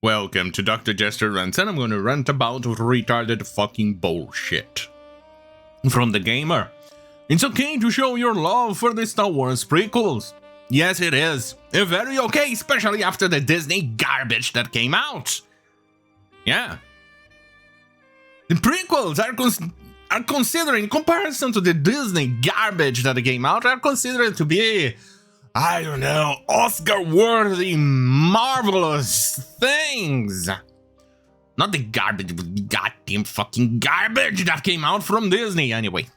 Welcome to Dr. Jester Rants, and I'm gonna rant about retarded fucking bullshit. From the gamer. It's okay to show your love for the Star Wars prequels. Yes, it is. Very okay, especially after the Disney garbage that came out. Yeah. The prequels are considered, in comparison to the Disney garbage that came out, are considered to be, I don't know, Oscar-worthy, marvelous things. Not the garbage, but the goddamn fucking garbage that came out from Disney, anyway.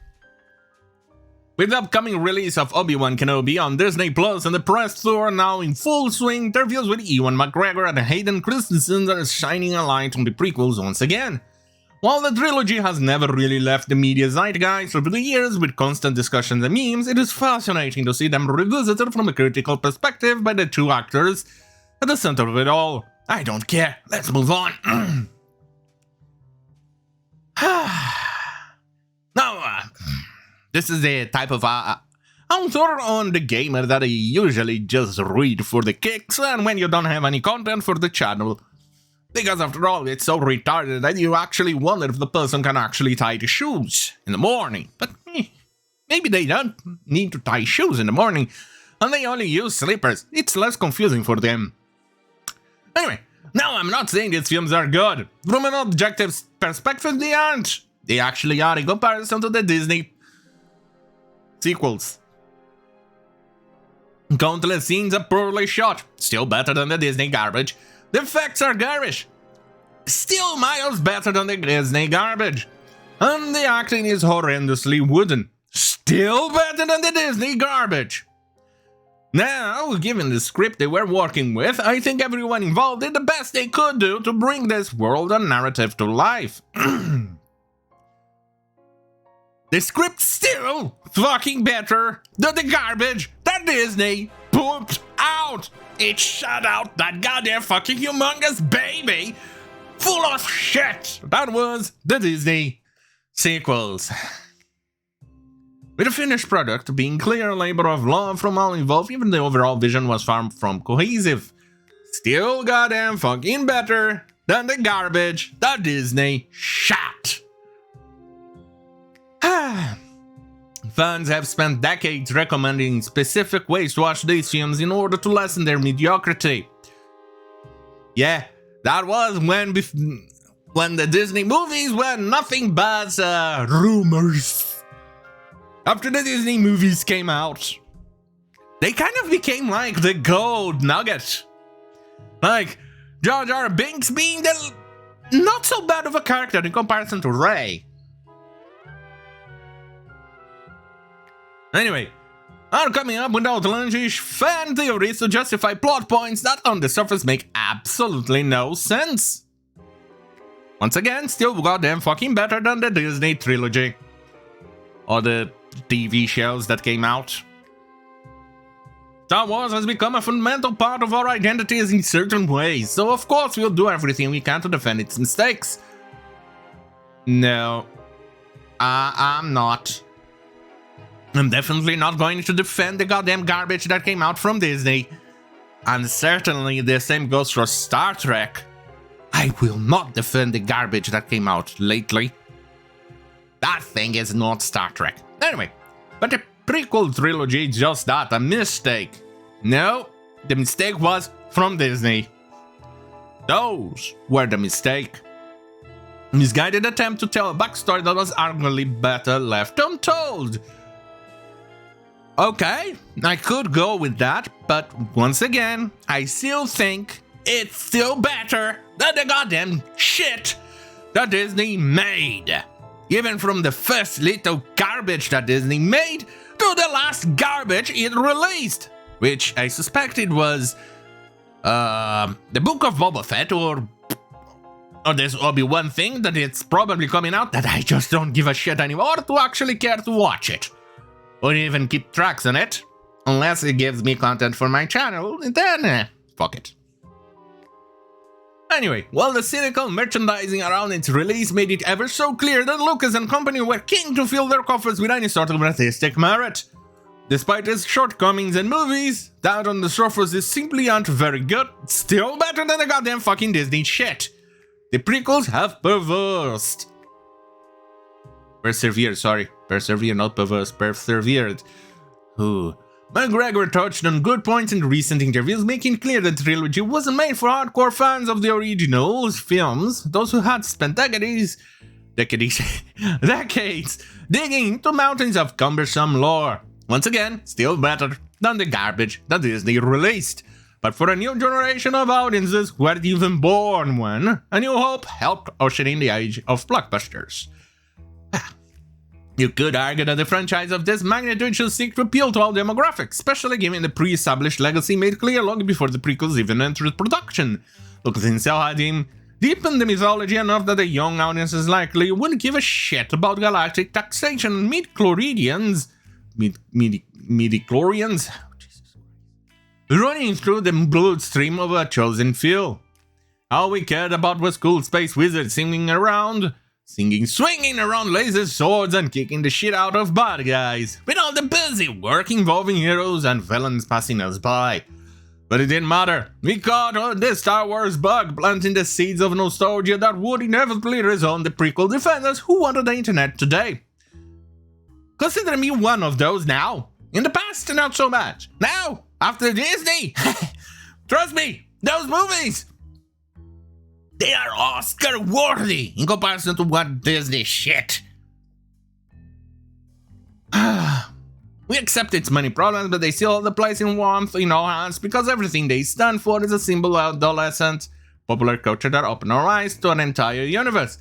With the upcoming release of Obi-Wan Kenobi on Disney Plus and the press tour now in full swing, interviews with Ewan McGregor and Hayden Christensen are shining a light on the prequels once again. While the trilogy has never really left the media zeitgeist over the years with constant discussions and memes, it is fascinating to see them revisited from a critical perspective by the two actors at the center of it all. I don't care, let's move on. Now, this is the type of author on the gamer that I usually just read for the kicks and when you don't have any content for the channel. Because after all, it's so retarded that you actually wonder if the person can actually tie the shoes in the morning. But maybe they don't need to tie shoes in the morning, and they only use slippers. It's less confusing for them. Anyway, now I'm not saying these films are good. From an objective perspective, they aren't. They actually are in comparison to the Disney sequels. Countless scenes are poorly shot, still better than the Disney garbage. The effects are garish, still miles better than the Disney garbage. And the acting is horrendously wooden, still better than the Disney garbage. Now, given the script they were working with, I think everyone involved did the best they could do to bring this world and narrative to life. The script's still fucking better than the garbage that Disney pooped out. It shut out that goddamn fucking humongous baby full of shit. That was the Disney sequels. With the finished product being clear labor of love from all involved, even the overall vision was far from cohesive. Still goddamn fucking better than the garbage that Disney shot. Fans have spent decades recommending specific ways to watch these films in order to lessen their mediocrity. Yeah, that was when the Disney movies were nothing but rumors. After the Disney movies came out, they kind of became like the gold nugget. Like Jar Jar Binks being the not so bad of a character in comparison to Rey. Anyway, are coming up with outlandish fan theories to justify plot points that on the surface make absolutely no sense. Once again, still goddamn fucking better than the Disney trilogy. Or the TV shows that came out. Star Wars has become a fundamental part of our identities in certain ways, so of course we'll do everything we can to defend its mistakes. No, I'm not. I'm definitely not going to defend the goddamn garbage that came out from Disney. And certainly the same goes for Star Trek. I will not defend the garbage that came out lately. That thing is not Star Trek. Anyway, but the prequel trilogy is just that, a mistake. No, the mistake was from Disney. Those were the mistake. Misguided attempt to tell a backstory that was arguably better left untold. Okay, I could go with that, but once again, I still think it's still better than the goddamn shit that Disney made. Even from the first little garbage that Disney made to the last garbage it released, which I suspected was the Book of Boba Fett or this Obi-Wan thing that it's probably coming out that I just don't give a shit anymore to actually care to watch it. Or even keep tracks on it, unless it gives me content for my channel, then fuck it. Anyway, while the cynical merchandising around its release made it ever so clear that Lucas and company were keen to fill their coffers with any sort of artistic merit, Despite its shortcomings in movies, that on the surface is simply aren't very good, still better than the goddamn fucking Disney shit. The prequels have perversed. Persevered, sorry. Persevered, not perverse. Persevered. Ooh. McGregor touched on good points in recent interviews, making clear that the trilogy wasn't made for hardcore fans of the original films, those who had spent decades digging into mountains of cumbersome lore. Once again, still better than the garbage that Disney released. But for a new generation of audiences who weren't even born when A New Hope helped usher in the age of blockbusters. You could argue that the franchise of this magnitude should seek to appeal to all demographics, especially given the pre-established legacy made clear long before the prequels even entered production. Lucasfilm had him deepen the mythology enough that the young audiences likely wouldn't give a shit about galactic taxation and midi-chlorians running through the bloodstream of a chosen few. All we cared about was cool space wizards swinging around laser swords and kicking the shit out of bad guys, with all the busy work involving heroes and villains passing us by. But it didn't matter. We caught the Star Wars bug, planting the seeds of nostalgia that would inevitably resound the prequel defenders who wanted the internet today. Consider me one of those now. In the past, not so much. Now, after Disney, trust me, those movies, they are Oscar-worthy in comparison to what Disney shit. We accept its many problems, but they still hold the place in warmth in our hands because everything they stand for is a symbol of adolescent popular culture that opened our eyes to an entire universe.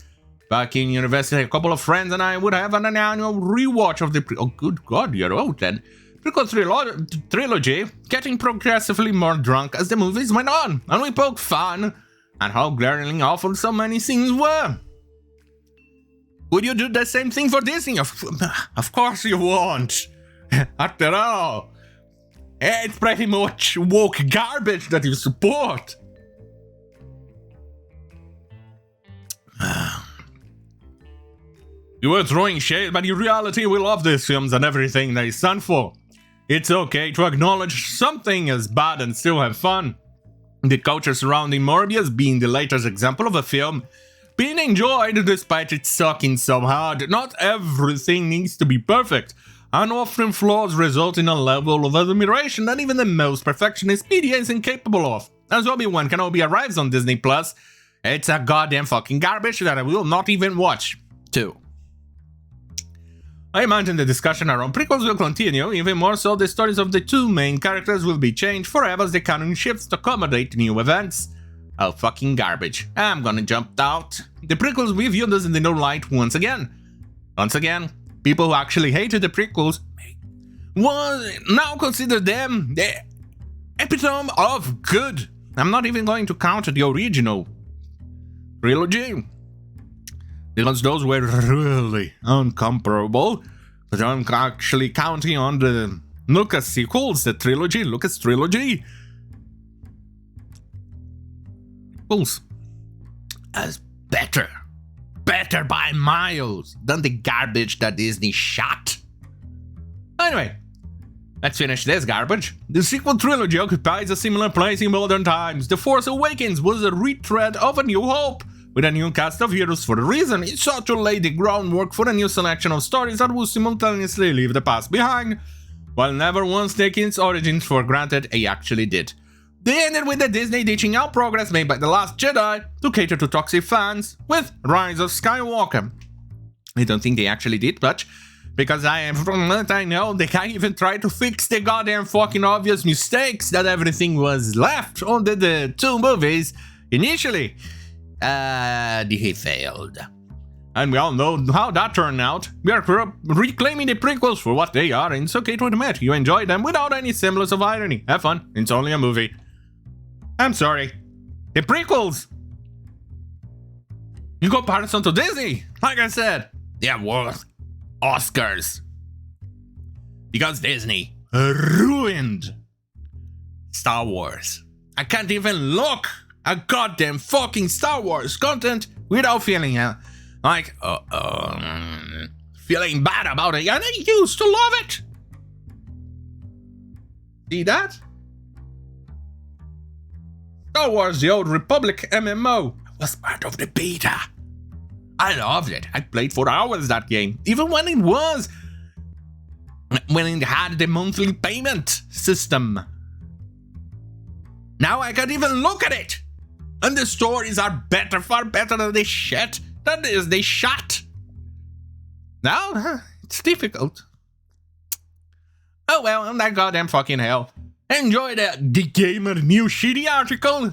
Back in university, a couple of friends and I would have an annual rewatch of the oh good god, you're old then. Prequel trilogy, getting progressively more drunk as the movies went on, and we poked fun and how glaringly awful so many scenes were. Would you do the same thing for Disney? Of course you won't. After all, it's pretty much woke garbage that you support. You were throwing shade, but in reality we love these films and everything they stand for. It's okay to acknowledge something as bad and still have fun. The culture surrounding Morbius being the latest example of a film being enjoyed despite it sucking so hard. Not everything needs to be perfect, and often flaws result in a level of admiration that even the most perfectionist media is incapable of. As Obi-Wan Kenobi arrives on Disney+, it's a goddamn fucking garbage that I will not even watch, too. I imagine the discussion around prequels will continue, even more so the stories of the two main characters will be changed forever as the canon shifts to accommodate new events. Oh, fucking garbage. I'm gonna jump out. The prequels we viewed as in the new light once again. Once again, people who actually hated the prequels now consider them the epitome of good. I'm not even going to count the original trilogy, because those were really incomparable, but I'm actually counting on the Lucas sequels, the trilogy, Lucas trilogy, as better by miles than the garbage that Disney shot. Anyway, let's finish this garbage. The sequel trilogy occupies a similar place in modern times. The Force Awakens was a retread of A New Hope, with a new cast of heroes for a reason. It sought to lay the groundwork for a new selection of stories that will simultaneously leave the past behind, while never once taking its origins for granted. It actually did. They ended with the Disney ditching out progress made by The Last Jedi to cater to toxic fans with Rise of Skywalker. I don't think they actually did much, because from what I know, they can't even try to fix the goddamn fucking obvious mistakes that everything was left on the two movies initially. He failed. And we all know how that turned out. We are reclaiming the prequels for what they are, and it's okay to admit you enjoyed them without any semblance of irony. Have fun, it's only a movie. I'm sorry. The prequels, in comparison to Disney, like I said, they are worth Oscars. Because Disney ruined Star Wars. I can't even look at goddamn fucking Star Wars content without feeling feeling bad about it. And I used to love it. See that? Star Wars The Old Republic MMO was part of the beta. I loved it. I played for hours that game, even when it had the monthly payment system. Now I can even look at it, and the stories are better, far better than the shit that is the shot. Now it's difficult. Oh well, that goddamn fucking hell. Enjoy the Gamer New Shitty article.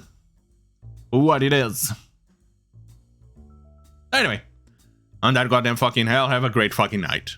What it is. Anyway, on that goddamn fucking hell, have a great fucking night.